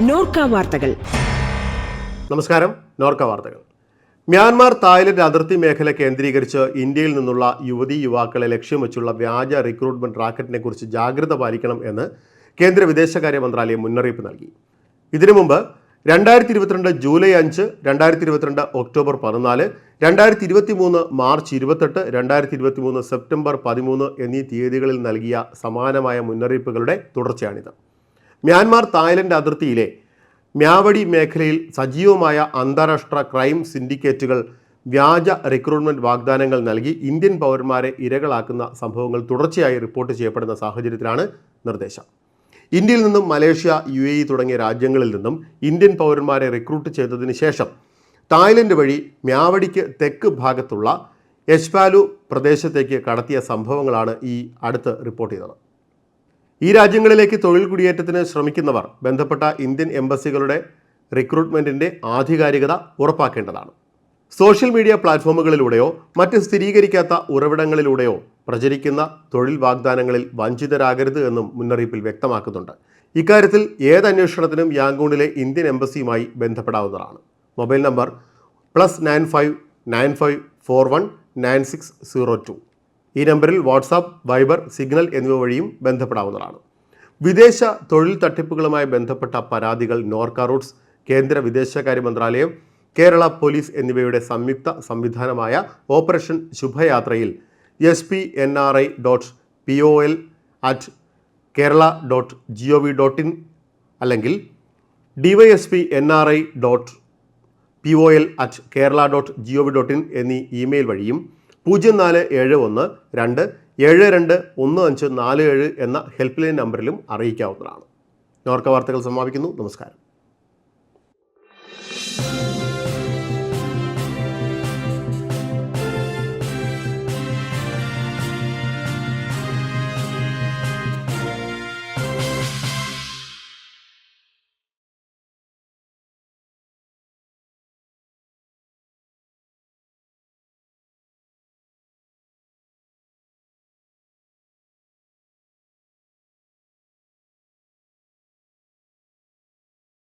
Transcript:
നോർക്ക വാർത്തകൾ. നമസ്കാരം. നോർക്ക വാർത്തകൾ. മ്യാൻമാർ തായ്ലൻഡ് അതിർത്തി മേഖല കേന്ദ്രീകരിച്ച് ഇന്ത്യയിൽ നിന്നുള്ള യുവാക്കളെ ലക്ഷ്യം വെച്ചുള്ള വ്യാജ റിക്രൂട്ട്മെന്റ് റാക്കറ്റിനെ കുറിച്ച് ജാഗ്രത പാലിക്കണം എന്ന് കേന്ദ്ര വിദേശകാര്യ മന്ത്രാലയം മുന്നറിയിപ്പ് നൽകി. ഇതിനു മുമ്പ് 2022 ജൂലൈ 5, 2022 ഒക്ടോബർ 14, 2023 മാർച്ച് 28, 2023 സെപ്റ്റംബർ 13 എന്നീ തീയതികളിൽ നൽകിയ സമാനമായ മുന്നറിയിപ്പുകളുടെ തുടർച്ചയാണിത്. മ്യാൻമാർ തായ്ലൻഡ് അതിർത്തിയിലെ മ്യാവടി മേഖലയിൽ സജീവമായ അന്താരാഷ്ട്ര ക്രൈം സിൻഡിക്കേറ്റുകൾ വ്യാജ റിക്രൂട്ട്മെന്റ് വാഗ്ദാനങ്ങൾ നൽകി ഇന്ത്യൻ പൗരന്മാരെ ഇരകളാക്കുന്ന സംഭവങ്ങൾ തുടർച്ചയായി റിപ്പോർട്ട് ചെയ്യപ്പെടുന്ന സാഹചര്യത്തിലാണ് നിർദ്ദേശം. ഇന്ത്യയിൽ നിന്നും മലേഷ്യ, UAE തുടങ്ങിയ രാജ്യങ്ങളിൽ നിന്നും ഇന്ത്യൻ പൗരന്മാരെ റിക്രൂട്ട് ചെയ്തതിന് ശേഷം തായ്ലൻഡ് വഴി മ്യാവടിക്ക് തെക്ക് ഭാഗത്തുള്ള എച്ച്പാലു പ്രദേശത്തേക്ക് കടത്തിയ സംഭവങ്ങളാണ് ഈ അടുത്ത് റിപ്പോർട്ട് ചെയ്തത്. ഈ രാജ്യങ്ങളിലേക്ക് തൊഴിൽ കുടിയേറ്റത്തിന് ശ്രമിക്കുന്നവർ ബന്ധപ്പെട്ട ഇന്ത്യൻ എംബസികളുടെ റിക്രൂട്ട്മെൻറ്റിൻ്റെ ആധികാരികത ഉറപ്പാക്കേണ്ടതാണ്. സോഷ്യൽ മീഡിയ പ്ലാറ്റ്ഫോമുകളിലൂടെയോ മറ്റ് സ്ഥിരീകരിക്കാത്ത ഉറവിടങ്ങളിലൂടെയോ പ്രചരിക്കുന്ന തൊഴിൽ വാഗ്ദാനങ്ങളിൽ വഞ്ചിതരാകരുത് എന്നും മുന്നറിയിപ്പിൽ വ്യക്തമാക്കുന്നുണ്ട്. ഇക്കാര്യത്തിൽ ഏത് അന്വേഷണത്തിനും യാങ്കൂണിലെ ഇന്ത്യൻ എംബസിയുമായി ബന്ധപ്പെടാവുന്നതാണ്. Mobile number +95 95 41 9602. ഈ നമ്പറിൽ വാട്സാപ്പ്, വൈബർ, സിഗ്നൽ എന്നിവ വഴിയും ബന്ധപ്പെടാവുന്നതാണ്. വിദേശ തൊഴിൽ തട്ടിപ്പുകളുമായി ബന്ധപ്പെട്ട പരാതികൾ നോർക്ക റൂട്ട്സ്, കേന്ദ്ര വിദേശകാര്യ മന്ത്രാലയം, കേരള പോലീസ് എന്നിവയുടെ സംയുക്ത സംവിധാനമായ ഓപ്പറേഷൻ ശുഭയാത്രയിൽ spnri.pol@kerala.gov.in അല്ലെങ്കിൽ dysp.nri.pol@kerala.gov.in എന്നീ ഇമെയിൽ വഴിയും 0471 2 72 1547 എന്ന ഹെൽപ്പ് ലൈൻ നമ്പറിലും അറിയിക്കാവുന്നതാണ്. നോർക്ക വാർത്തകൾ സമാപിക്കുന്നു. നമസ്കാരം.